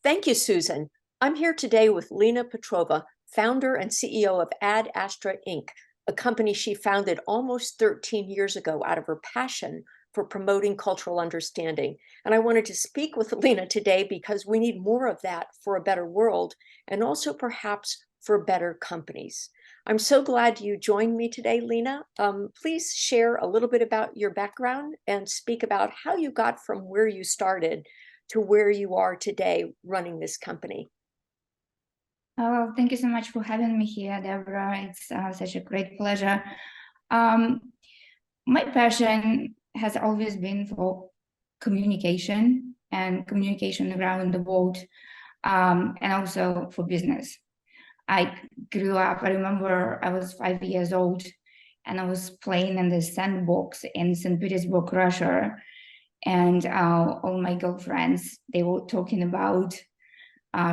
Thank you, Susan. I'm here today with Lena Petrova, founder and CEO of Ad Astra, Inc., a company she founded almost 13 years ago out of her passion for promoting cultural understanding. And I wanted to speak with Lena today because we need more of that for a better world and also perhaps for better companies. I'm so glad you joined me today, Lena. Please share a little bit about your background and speak about how you got from where you started to where you are today running this company. Oh, thank you so much for having me here, Deborah. It's such a great pleasure. My passion has always been for communication and communication around the world, and also for business. I grew up, I remember I was 5 years old and I was playing in the sandbox in St. Petersburg, Russia. And all my girlfriends, they were talking about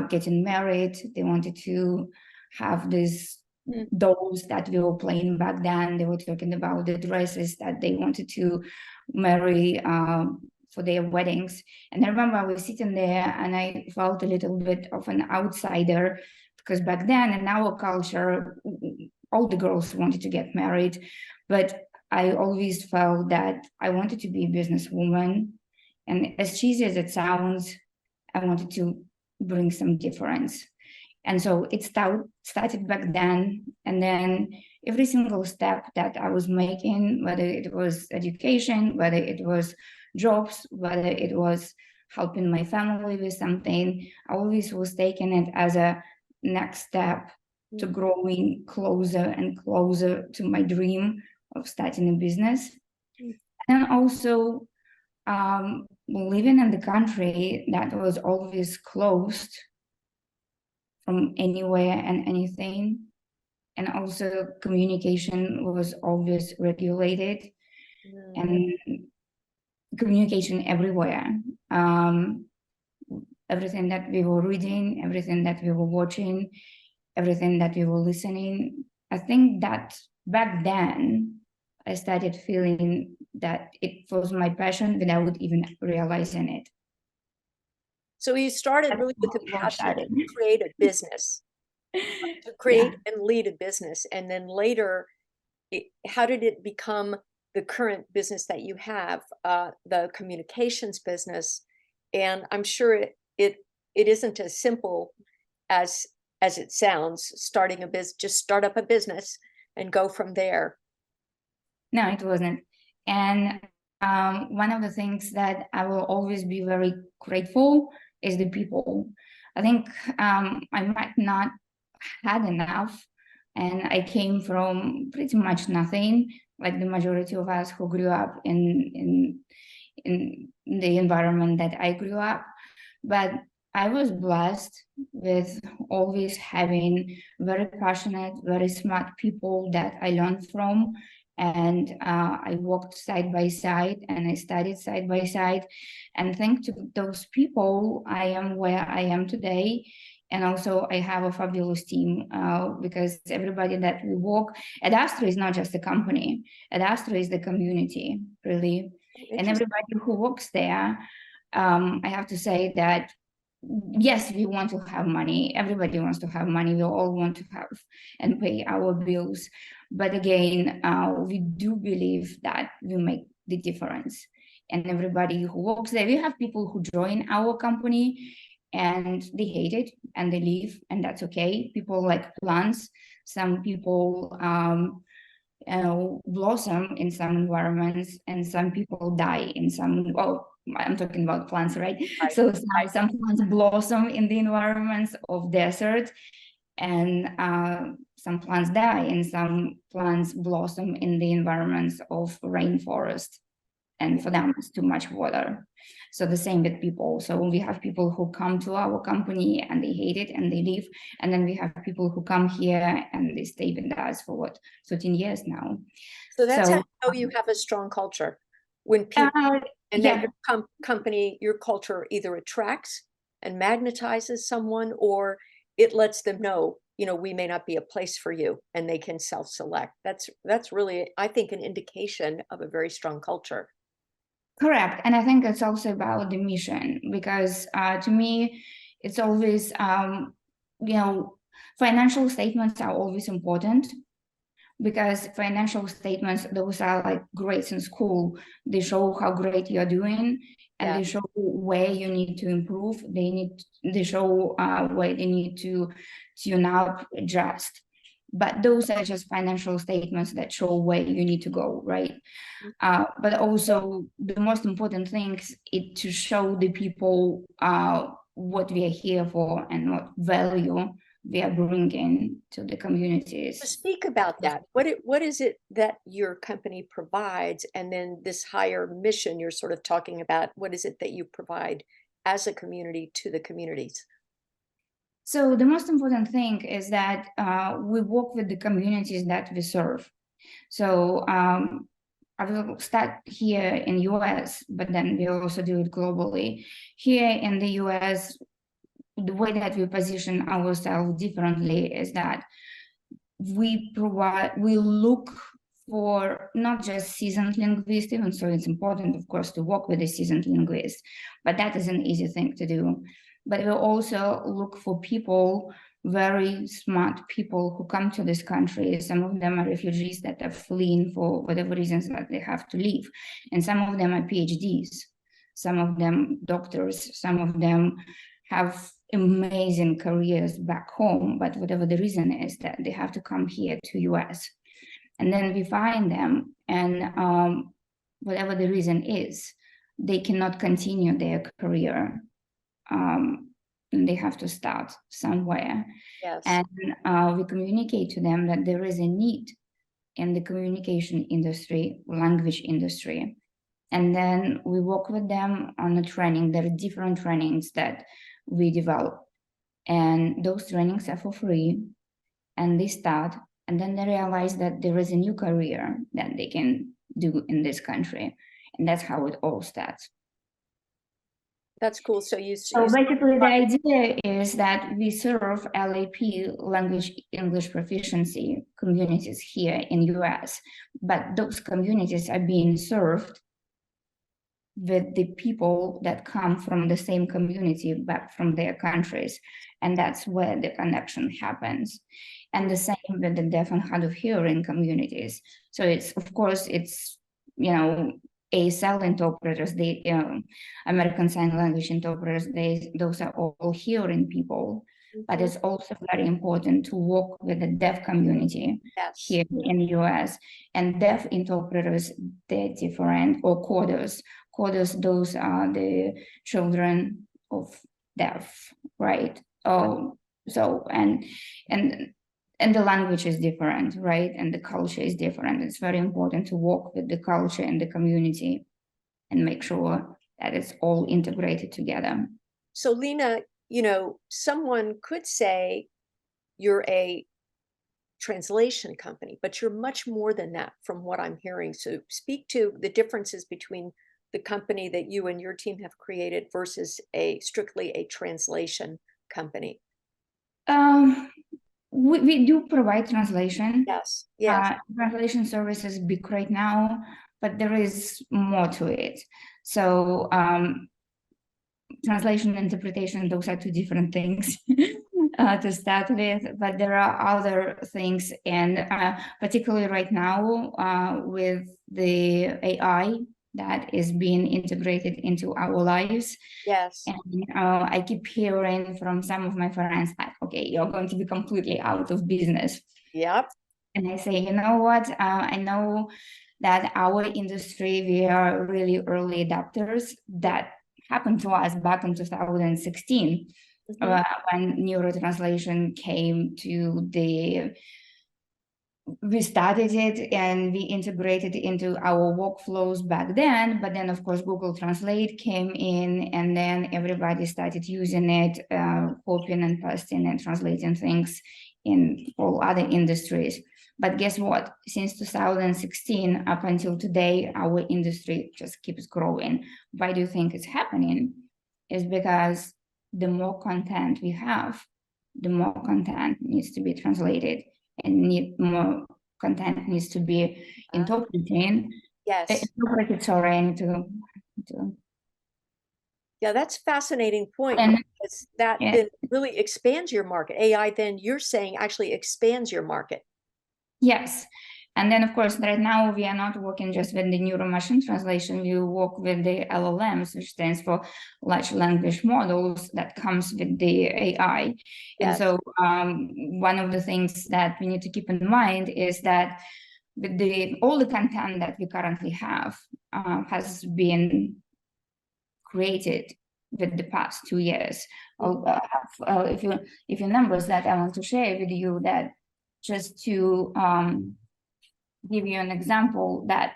getting married. They wanted to have these dolls that we were playing back then. They were talking about the dresses that they wanted to marry for their weddings. And I remember I was sitting there and I felt a little bit of an outsider because back then in our culture, all the girls wanted to get married. But I always felt that I wanted to be a businesswoman. And as cheesy as it sounds, I wanted to bring some difference. And so it started back then. And then every single step that I was making, whether it was education, whether it was jobs, whether it was helping my family with something, I always was taking it as a next step to growing closer and closer to my dream of starting a business. And also living in the country that was always closed from anywhere and anything. And also communication was always regulated and communication everywhere. Everything that we were reading, everything that we were watching, everything that we were listening. I think that back then, I started feeling that it was my passion without even realizing it. So you started really with the passion to create a business, to create and lead a business. And then later, how did it become the current business that you have, the communications business? And I'm sure it isn't as simple as it sounds, starting a business, just start up a business and go from there. No, it wasn't. And one of the things that I will always be very grateful is the people. I think I might not had enough, and I came from pretty much nothing, like the majority of us who grew up in the environment that I grew up. But I was blessed with always having very passionate, very smart people that I learned from. And I walked side by side and I studied side by side. And thanks to those people, I am where I am today. And also I have a fabulous team because everybody that we work, Ad Astra is not just a company. Ad Astra is the community, really. And everybody who works there, I have to say that yes, we want to have money. Everybody wants to have money. We all want to have and pay our bills. But again, we do believe that we make the difference. And everybody who works there, we have people who join our company and they hate it and they leave, and that's okay. People like plants. Some people blossom in some environments, and some people die in some. Well, I'm talking about plants, right? So some plants blossom in the environments of desert, and some plants die, and some plants blossom in the environments of rainforest. And for them, it's too much water. So the same with people. So we have people who come to our company and they hate it and they leave. And then we have people who come here and they stay with us for what, 13 years now. So that's how you know you have a strong culture. When people that your company, your culture either attracts and magnetizes someone, or it lets them know, you know, we may not be a place for you, and they can self-select. That's really, I think, an indication of a very strong culture. Correct. And I think it's also about the mission, because to me, It's always, financial statements are always important, because financial statements, those are like grades in school. They show how great you're doing, and they show where you need to improve. They show where they need to tune up, adjust. But those are just financial statements that show where you need to go, right? But also the most important thing is to show the people what we are here for and what value we are bringing to the communities. So speak about that. What is it that your company provides? And then this higher mission you're sort of talking about, what is it that you provide as a community to the communities? So the most important thing is that we work with the communities that we serve. So I will start here in US, but then we also do it globally. Here in the US, the way that we position ourselves differently is that we look for not just seasoned linguists, even so it's important, of course, to work with a seasoned linguist, but that is an easy thing to do. But we also look for people, very smart people who come to this country. Some of them are refugees that are fleeing for whatever reasons that they have to leave. And some of them are PhDs, some of them doctors, some of them have amazing careers back home, but whatever the reason is that they have to come here to US. And then we find them, and whatever the reason is, they cannot continue their career. And they have to start somewhere. Yes. And we communicate to them that there is a need in the communication industry, language industry. And then we work with them on a training. There are different trainings that we develop. And those trainings are for free. And they start, and then they realize that there is a new career that they can do in this country. And that's how it all starts. That's cool. So basically the idea is that we serve LAP, language English proficiency communities here in US, but those communities are being served with the people that come from the same community back from their countries. And that's where the connection happens. And the same with the deaf and hard of hearing communities. So it's, of course, it's, ASL interpreters, the American Sign Language interpreters, those are all hearing people. But it's also very important to work with the deaf community here in the US. And deaf interpreters, they're different, or coders. Coders, those are the children of deaf, right? So and the language is different, right? And the culture is different. It's very important to work with the culture and the community and make sure that it's all integrated together. So Lena, someone could say you're a translation company, but you're much more than that from what I'm hearing. So speak to the differences between the company that you and your team have created versus strictly a translation company. We do provide translation. Yes. Translation service is big right now, but there is more to it. So translation and interpretation, those are two different things to start with, but there are other things. And particularly right now with the AI that is being integrated into our lives. Yes. And I keep hearing from some of my friends like, okay, you're going to be completely out of business. Yep. And I say, you know what? I know that our industry, we are really early adopters. That happened to us back in 2016 when neurotranslation came to we started it and we integrated it into our workflows back then, but then of course Google Translate came in and then everybody started using it, copying and pasting and translating things in all other industries. But guess what? Since 2016 up until today, our industry just keeps growing. Why do you think it's happening? Is because the more content we have, the more content needs to be translated. And more content needs to be interpreted. Yes. Sorry, I need to. Yeah, that's a fascinating point, And because that yeah, then really expands your market. AI then, you're saying, actually expands your market. yes. And then, of course, right now we are not working just with the neuro machine translation. We work with the LLMs, which stands for large language models, that comes with the AI. And Yes. so one of the things that we need to keep in mind is that with all the content that we currently have has been created with the past 2 years. If you numbers that I want to share with you, that just to give you an example, that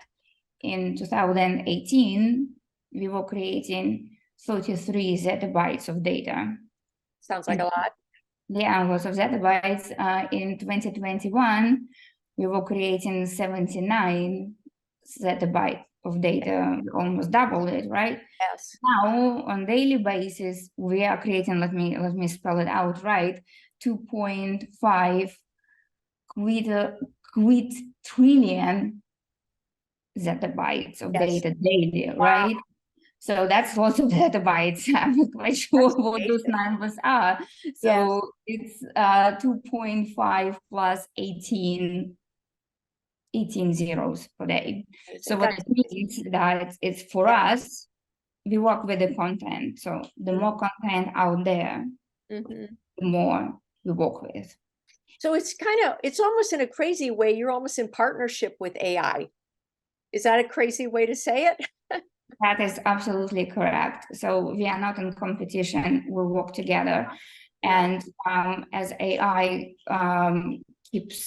in 2018 we were creating 33 zettabytes of data. Sounds like a lot. Yeah, lots of zettabytes. In 2021 we were creating 79 zettabytes of data, almost double it, right? Yes. Now on daily basis we are creating, let me spell it out right, 2.5 quadrillion zettabytes of Yes. data daily, Wow. right? So that's lots of zettabytes. I'm not quite sure what those numbers are. So Yes. it's 2.5 plus 18 zeros per day. So what That's it means that it's for us, we work with the content. So the more content out there, the more we work with. So it's almost in a crazy way, you're almost in partnership with AI. Is that a crazy way to say it? That is absolutely correct. So we are not in competition, we work together. And as AI keeps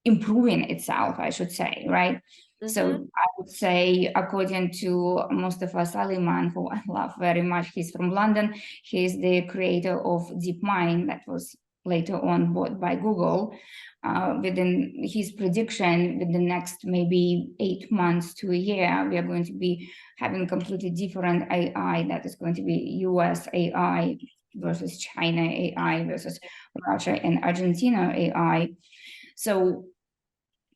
improving itself, I should say, right? So I would say, according to Mustafa Saliman, who I love very much, he's from London, he's the creator of DeepMind, that was later on bought by Google. Within his prediction, within the next maybe 8 months to a year, we are going to be having completely different AI. That is going to be US AI versus China AI versus Russia and Argentina AI. So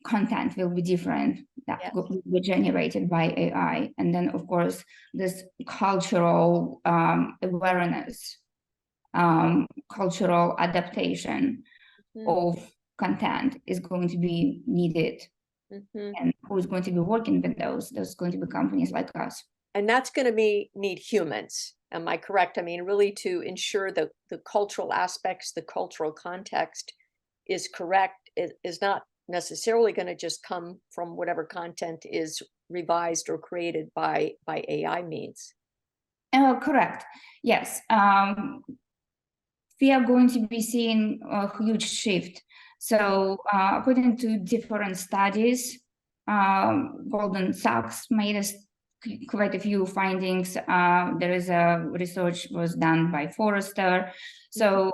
content will be different, that will be generated by AI. And then, of course, this cultural awareness, cultural adaptation of content is going to be needed. And who is going to be working with those? There's going to be companies like us. And that's going to need humans. Am I correct? I mean, really to ensure the cultural aspects, the cultural context is correct, is not necessarily going to just come from whatever content is revised or created by AI means. Correct. Yes. We are going to be seeing a huge shift. So according to different studies, Goldman Sachs made us quite a few findings. There is a research was done by Forrester. So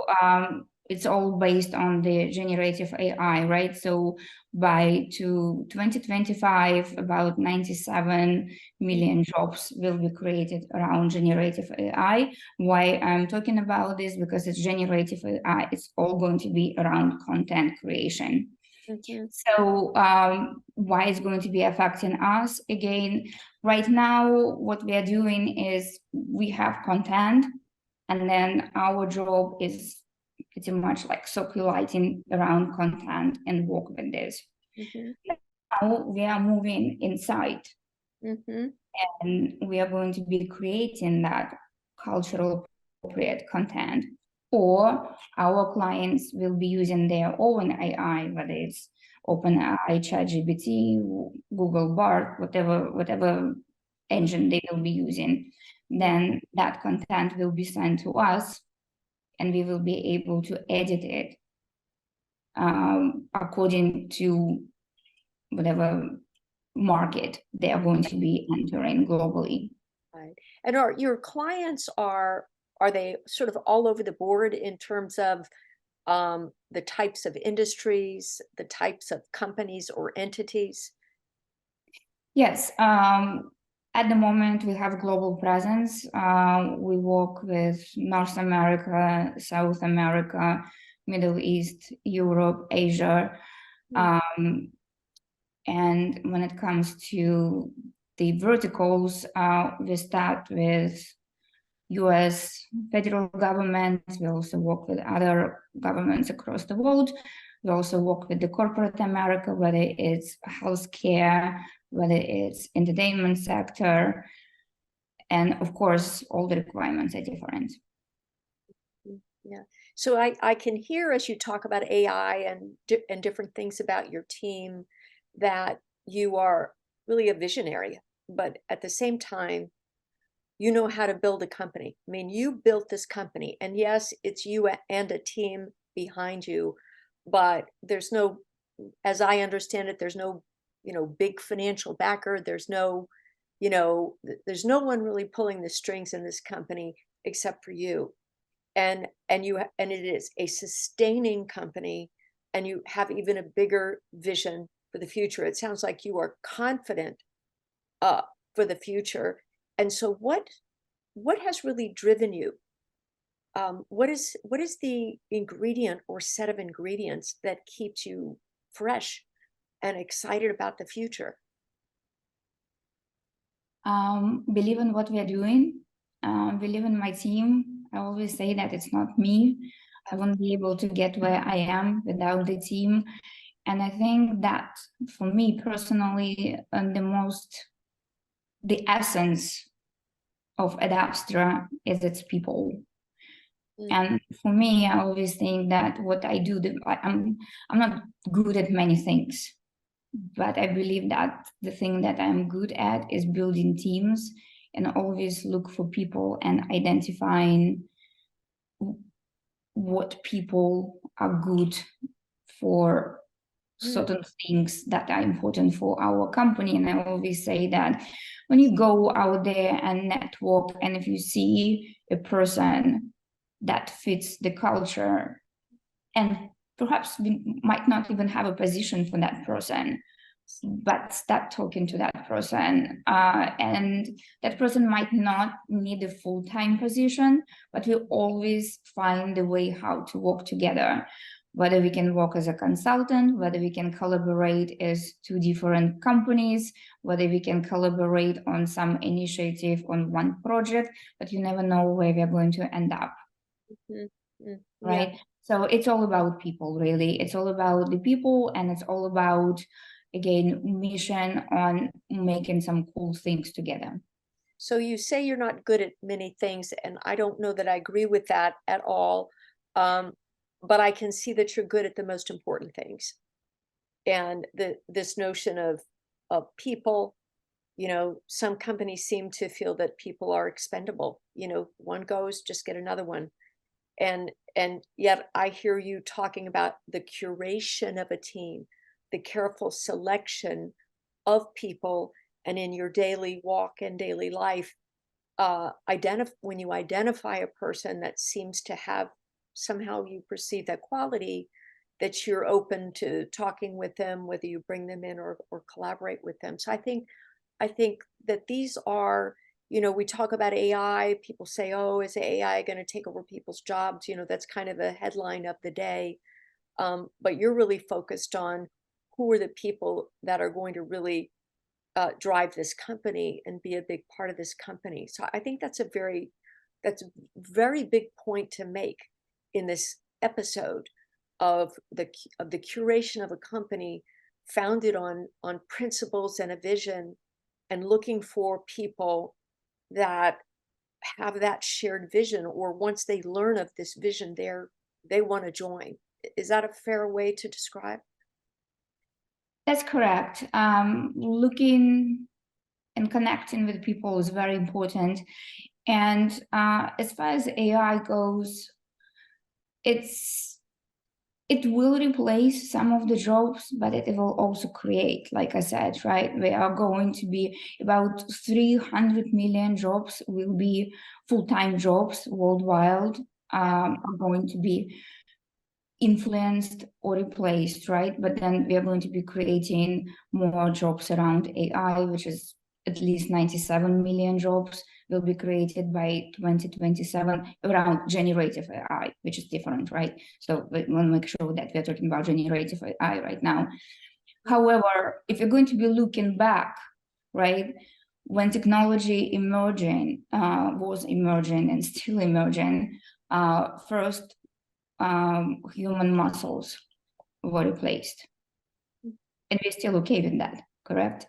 it's all based on the generative AI, right? So by 2025, about 97 million jobs will be created around generative AI. Why I'm talking about this? Because it's generative AI, it's all going to be around content creation. So why it's going to be affecting us? Again, right now, what we are doing is we have content, and then our job is pretty much like circulating around content and work with this. Now we are moving inside, and we are going to be creating that cultural appropriate content, or our clients will be using their own AI, whether it's OpenAI, ChatGPT, Google Bard, whatever engine they will be using. Then that content will be sent to us, and we will be able to edit it according to whatever market they are going to be entering globally. Right. And are your clients, are they sort of all over the board in terms of the types of industries, the types of companies or entities? Yes. At the moment, we have global presence. We work with North America, South America, Middle East, Europe, Asia. And when it comes to the verticals, we start with US federal government. We also work with other governments across the world. We also work with the corporate America, whether it's healthcare, whether it's entertainment sector. And of course, all the requirements are different. Yeah. So I can hear as you talk about AI and different things about your team that you are really a visionary, but at the same time, you know how to build a company. I mean, you built this company, and yes, it's you and a team behind you, but there's no, as I understand it, there's no, big financial backer. There's no, there's no one really pulling the strings in this company except for you. And it is a sustaining company, and you have even a bigger vision for the future. It sounds like you are confident for the future. And so what has really driven you? What is the ingredient or set of ingredients that keeps you fresh and excited about the future? Believe in what we are doing. Believe in my team. I always say that it's not me. I won't be able to get where I am without the team. And I think that for me personally, the essence of Ad Astra is its people. And for me, I always think that what I do, I'm not good at many things, but I believe that the thing that I'm good at is building teams and always look for people and identifying what people are good for certain things that are important for our company. And I always say that when you go out there and network, and if you see a person that fits the culture, and perhaps we might not even have a position for that person, but start talking to that person, and that person might not need a full-time position, but we always find a way how to work together, whether we can work as a consultant, whether we can collaborate as two different companies, whether we can collaborate on some initiative on one project, but you never know where we're going to end up. Right? Yeah. So it's all about people, really. It's all about the people, and it's all about, again, mission on making some cool things together. So you say you're not good at many things, and I don't know that I agree with that at all. But I can see that you're good at the most important things. And this notion of people, some companies seem to feel that people are expendable. One goes, just get another one. And yet I hear you talking about the curation of a team, the careful selection of people, and in your daily walk and daily life, when you identify a person that seems to have, somehow you perceive that quality, that you're open to talking with them, whether you bring them in or collaborate with them. So I think that these are, we talk about AI, people say, oh, is AI going to take over people's jobs? That's kind of a headline of the day. But you're really focused on who are the people that are going to really drive this company and be a big part of this company. So I think that's a very big point to make in this episode of the curation of a company founded on principles and a vision, and looking for people that have that shared vision, or once they learn of this vision, they want to join. Is that a fair way to describe? That's correct. Looking and connecting with people is very important. And as far as AI goes, it will replace some of the jobs, but it will also create, like I said, right? We are going to be about 300 million jobs will be full-time jobs worldwide, are going to be influenced or replaced, right? But then we are going to be creating more jobs around AI, which is at least 97 million jobs will be created by 2027 around generative AI, which is different, right? So we want to make sure that we're talking about generative AI right now. However, if you're going to be looking back, right, when technology was emerging and still emerging, first human muscles were replaced. And we're still okay with that, correct?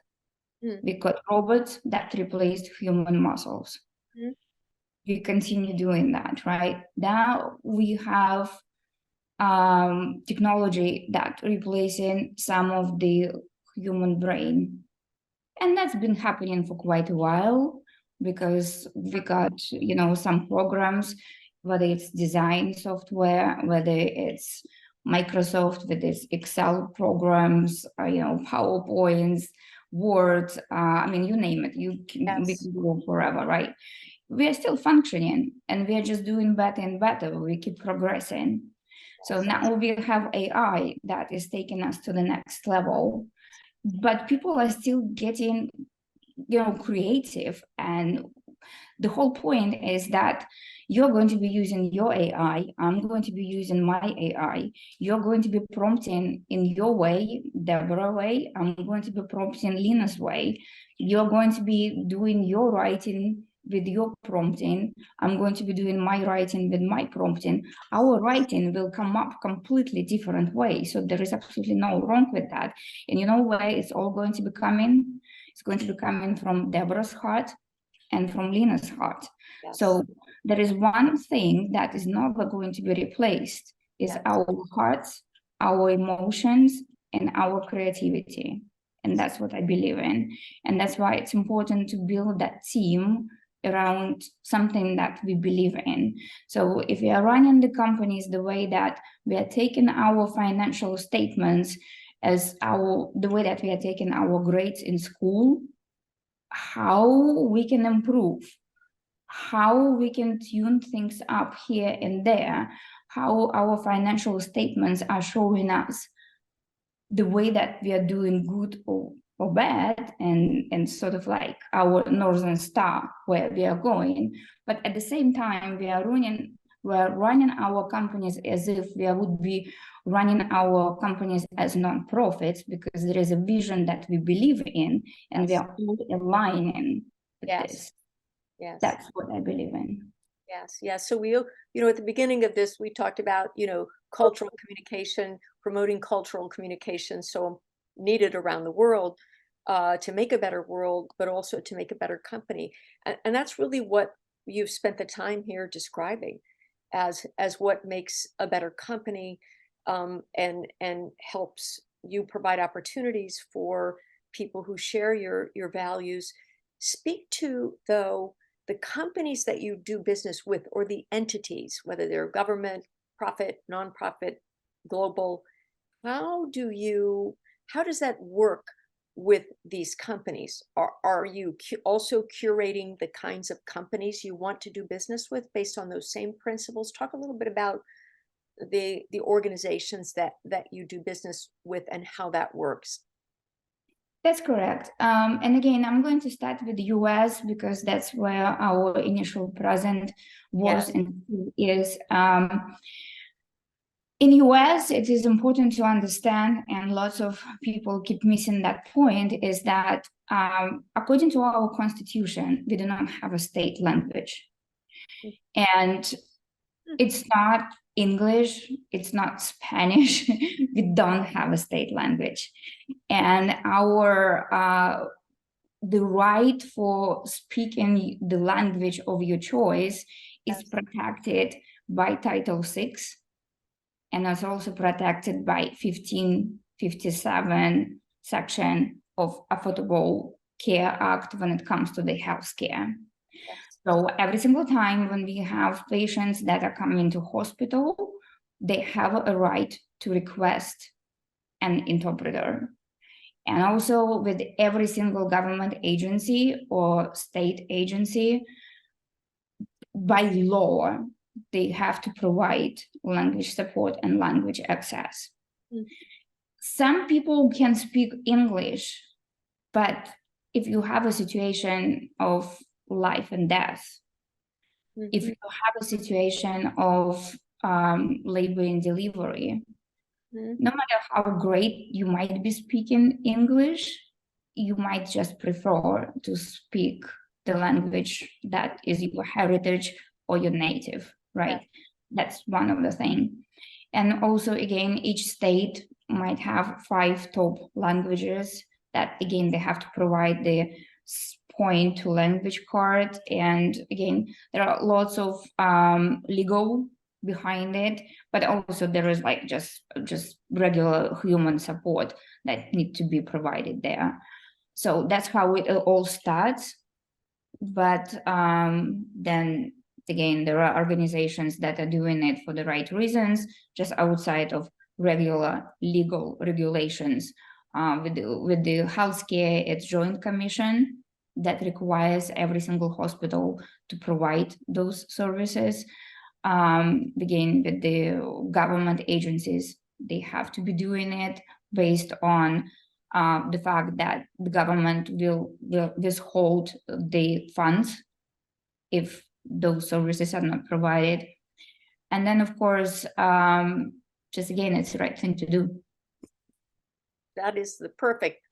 We got robots that replaced human muscles. We continue doing that, right? Now we have technology that replacing some of the human brain. And that's been happening for quite a while because we got, some programs, whether it's design software, whether it's Microsoft with its Excel programs, PowerPoints, Word, you name it, we can do it forever, right? We are still functioning and we are just doing better and better. We keep progressing. So now we have AI that is taking us to the next level, but people are still getting, creative. And the whole point is that you're going to be using your AI, I'm going to be using my AI. You're going to be prompting in your way, Deborah way, I'm going to be prompting Lena's way. You're going to be doing your writing with your prompting. I'm going to be doing my writing with my prompting. Our writing will come up completely different way. So there is absolutely no wrong with that. And you know where it's all going to be coming? It's going to be coming from Deborah's heart and from Lena's heart. Yes. So there is one thing that is never going to be replaced, is our hearts, our emotions, and our creativity. And that's what I believe in. And that's why it's important to build that team around something that we believe in. So if we are running the companies the way that we are taking our financial statements as the way that we are taking our grades in school, how we can improve, how we can tune things up here and there, how our financial statements are showing us the way that we are doing good or bad, and sort of like our Northern Star where we are going. But at the same time, we are running our companies as if we would be running our companies as non-profits, because there is a vision that we believe in, and we are all aligning with this. Yes, that's what I believe in. Yes. So we, at the beginning of this, we talked about, cultural communication, promoting cultural communication, so needed around the world to make a better world, but also to make a better company. And that's really what you've spent the time here describing as what makes a better company, and helps you provide opportunities for people who share your values. Speak to, though, the companies that you do business with, or the entities, whether they're government, profit, nonprofit, global. How does that work with these companies? Are you also curating the kinds of companies you want to do business with based on those same principles? Talk a little bit about the organizations that you do business with and how that works. That's correct. And again, I'm going to start with the US because that's where our initial presence was and is. In US, it is important to understand, and lots of people keep missing that point, is that according to our constitution, we do not have a state language. And it's not English, it's not Spanish. We don't have a state language. And the right for speaking the language of your choice is protected by Title VI, and it's also protected by 1557 section of Affordable Care Act when it comes to the health care. So every single time when we have patients that are coming to hospital, they have a right to request an interpreter. And also with every single government agency or state agency, by law, they have to provide language support and language access. Some people can speak English, but if you have a situation of life and death, if you have a situation of labor and delivery, no matter how great you might be speaking English, you might just prefer to speak the language that is your heritage or your native, right? That's one of the things. And also, again, each state might have 5 top languages that, again, they have to provide the point to language card. And again, there are lots of legal behind it, but also there is like just regular human support that need to be provided there. So that's how it all starts. But then again, there are organizations that are doing it for the right reasons, just outside of regular legal regulations. With the healthcare, it's Joint Commission that requires every single hospital to provide those services. Again, with the government agencies, they have to be doing it based on the fact that the government will withhold the funds if those services are not provided. And then, of course, just again, it's the right thing to do. That is the perfect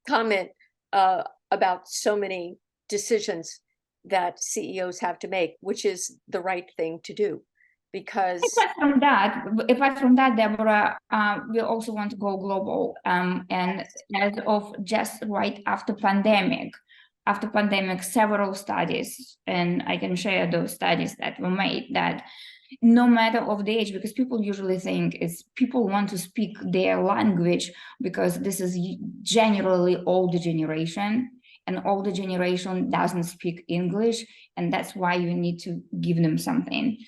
comment about so many decisions that CEOs have to make, which is the right thing to do. Because apart from that, Deborah, we also want to go global. And as of just right after pandemic, several studies, and I can share those studies that were made, that no matter of the age, because people usually think it's people want to speak their language because this is generally older generation, and older generation doesn't speak English, and that's why you need to give them something.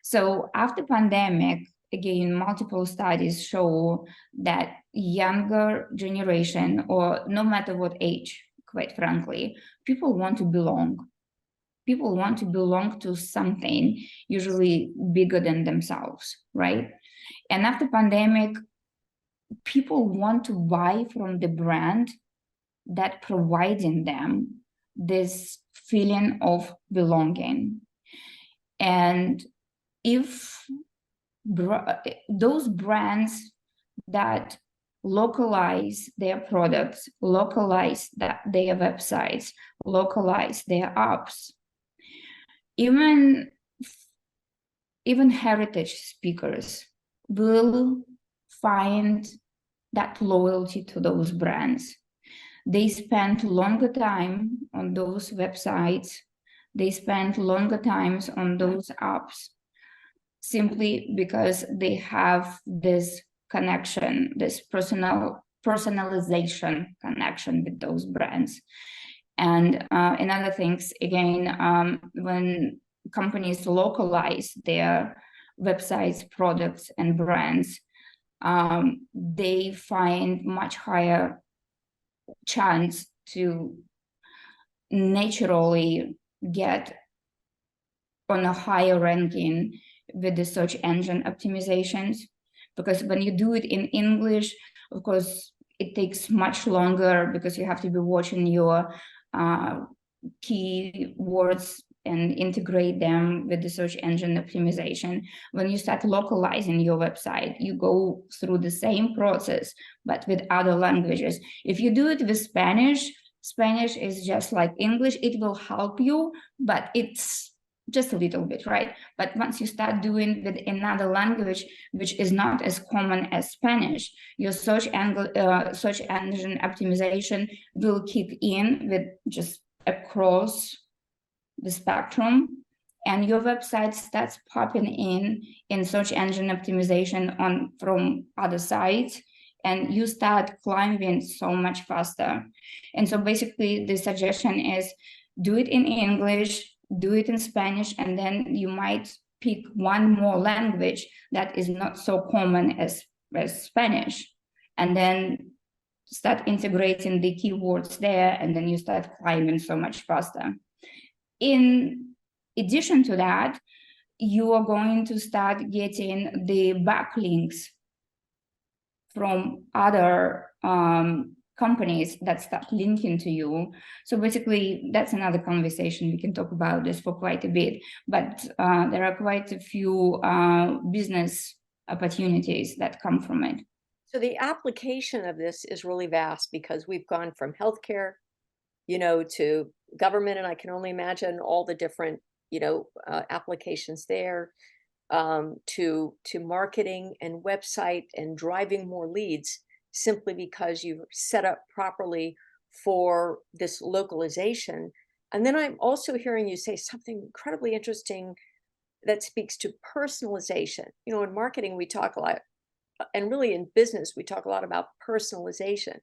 So after pandemic, again, multiple studies show that younger generation, or no matter what age, quite frankly, people want to belong. People want to belong to something usually bigger than themselves, right? And after pandemic, people want to buy from the brand that providing them this feeling of belonging. And if those brands that localize their products, localize their websites, localize their apps, even heritage speakers will find that loyalty to those brands. They spend longer time on those websites. They spend longer times on those apps, simply because they have this connection, this personalization connection with those brands. And in other things, again, when companies localize their websites, products, and brands, they find much higher chance to naturally get on a higher ranking with the search engine optimizations. Because when you do it in English, of course, it takes much longer because you have to be watching your keywords and integrate them with the search engine optimization. When you start localizing your website, you go through the same process, but with other languages. If you do it with Spanish, Spanish is just like English. It will help you, but it's just a little bit, right? But once you start doing with another language, which is not as common as Spanish, your search engine optimization will kick in with just across the spectrum, and your website starts popping in search engine optimization from other sites, and you start climbing so much faster. And so basically the suggestion is do it in English, do it in Spanish, and then you might pick one more language that is not so common as Spanish, and then start integrating the keywords there, and then you start climbing so much faster. In addition to that, you are going to start getting the backlinks from other companies that start linking to you. So basically, that's another conversation. We can talk about this for quite a bit, but there are quite a few business opportunities that come from it. So the application of this is really vast because we've gone from healthcare, to government, and I can only imagine all the different, applications there, to marketing and website and driving more leads simply because you've set up properly for this localization. And then I'm also hearing you say something incredibly interesting that speaks to personalization. In marketing, we talk a lot, and really in business, we talk a lot about personalization.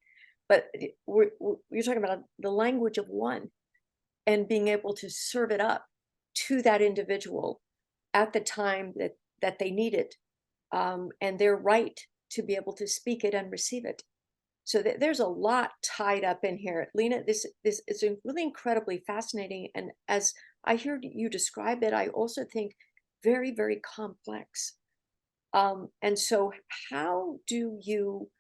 But you're talking about the language of one and being able to serve it up to that individual at the time that they need it, and their right to be able to speak it and receive it. So there's a lot tied up in here, Lena. This is really incredibly fascinating, and as I hear you describe it, I also think very, very complex. And so, how do you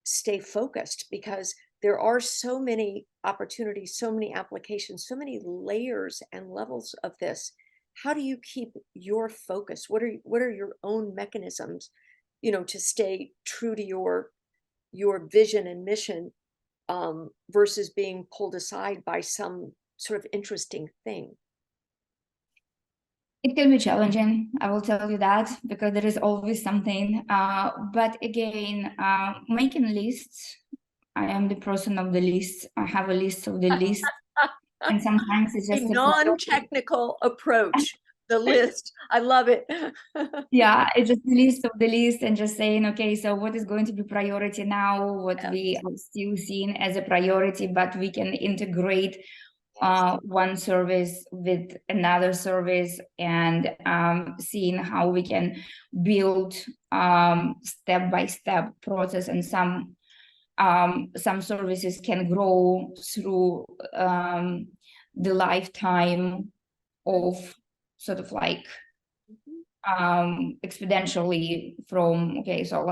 stay focused? Because there are so many opportunities, so many applications, so many layers and levels of this. How do you keep your focus? What are your own mechanisms, to stay true to your vision and mission, versus being pulled aside by some sort of interesting thing? It can be challenging, I will tell you that, because there is always something. But again, making lists, I am the person of the list. I have a list of the list, and sometimes it's A just a priority. non-technical approach, the list. I love it. Yeah, it's just a list of the list and just saying, okay, so what is going to be priority now, what Yeah. we are still seeing as a priority, but we can integrate Yes. one service with another service, and seeing how we can build step-by-step process, and some services can grow through the lifetime of sort of like Mhm. exponentially from, okay, so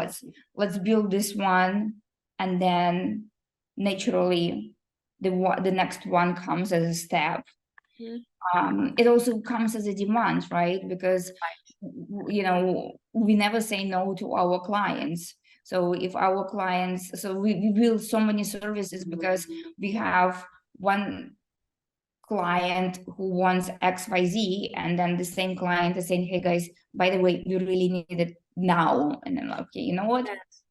let's build this one, and then naturally the next one comes as a step. Mhm. It also comes as a demand, right? Because we never say no to our clients. So if our clients, so we build so many services because we have one client who wants XYZ, and then the same client is saying, hey guys, by the way, we really need it now. And then, okay, you know what? Yes.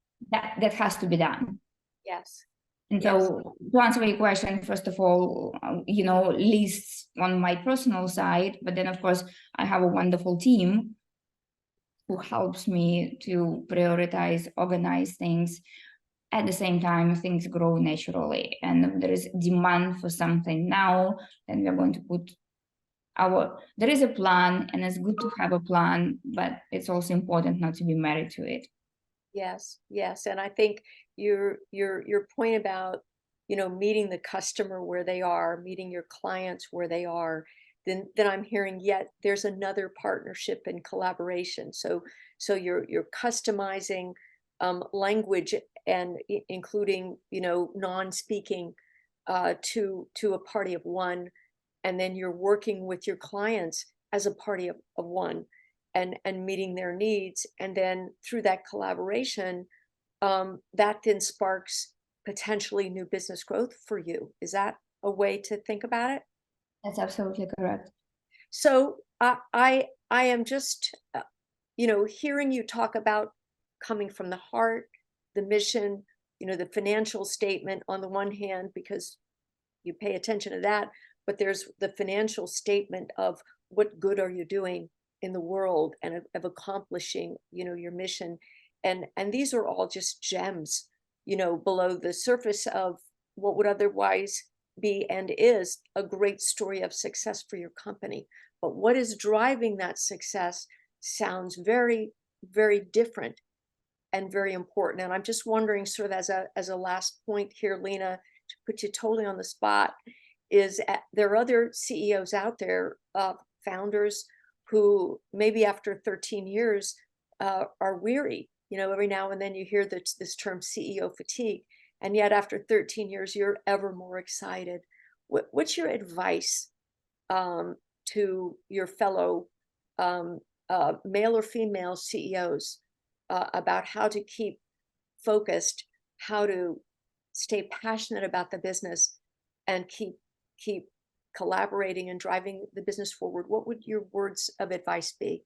That has to be done. Yes. And Yes. so to answer your question, first of all, lists on my personal side, but then of course I have a wonderful team who helps me to prioritize, organize things. At the same time, things grow naturally, and if there is demand for something now, then we're going to put there is a plan, and it's good to have a plan, but it's also important not to be married to it. Yes. Yes. And I think your point about, meeting the customer where they are, meeting your clients where they are, then I'm hearing yet there's another partnership and collaboration. So you're customizing language and including, non-speaking, to a party of one, and then you're working with your clients as a party of one, and meeting their needs, and then through that collaboration, that then sparks potentially new business growth for you. Is that a way to think about it? That's absolutely correct. So I am just hearing you talk about coming from the heart, the mission, the financial statement on the one hand, because you pay attention to that, but there's the financial statement of what good are you doing in the world, and of accomplishing, your mission. And these are all just gems, below the surface of what would otherwise be and is a great story of success for your company. But what is driving that success sounds very, very different and very important. And I'm just wondering, sort of as a last point here, Lena, to put you totally on the spot, is there are other CEOs out there, founders, who maybe after 13 years are weary. Every now and then you hear this term CEO fatigue, and yet after 13 years you're ever more excited. What's your advice, to your fellow, male or female CEOs, about how to keep focused, how to stay passionate about the business and keep collaborating and driving the business forward, what would your words of advice be?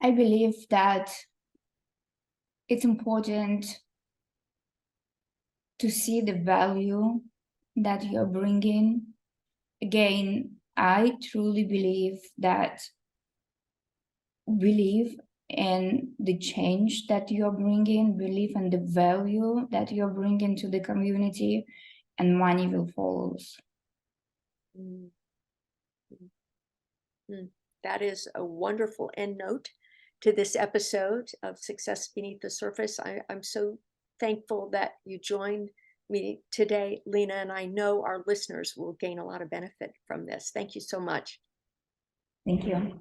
I believe that it's important to see the value that you're bringing. Again, I truly believe in the change that you're bringing, believe in the value that you're bringing to the community, and money will follow. Mm. Mm. That is a wonderful end note to this episode of Success Beneath the Surface. I'm so thankful that you joined me today, Lena, and I know our listeners will gain a lot of benefit from this. Thank you so much. Thank you.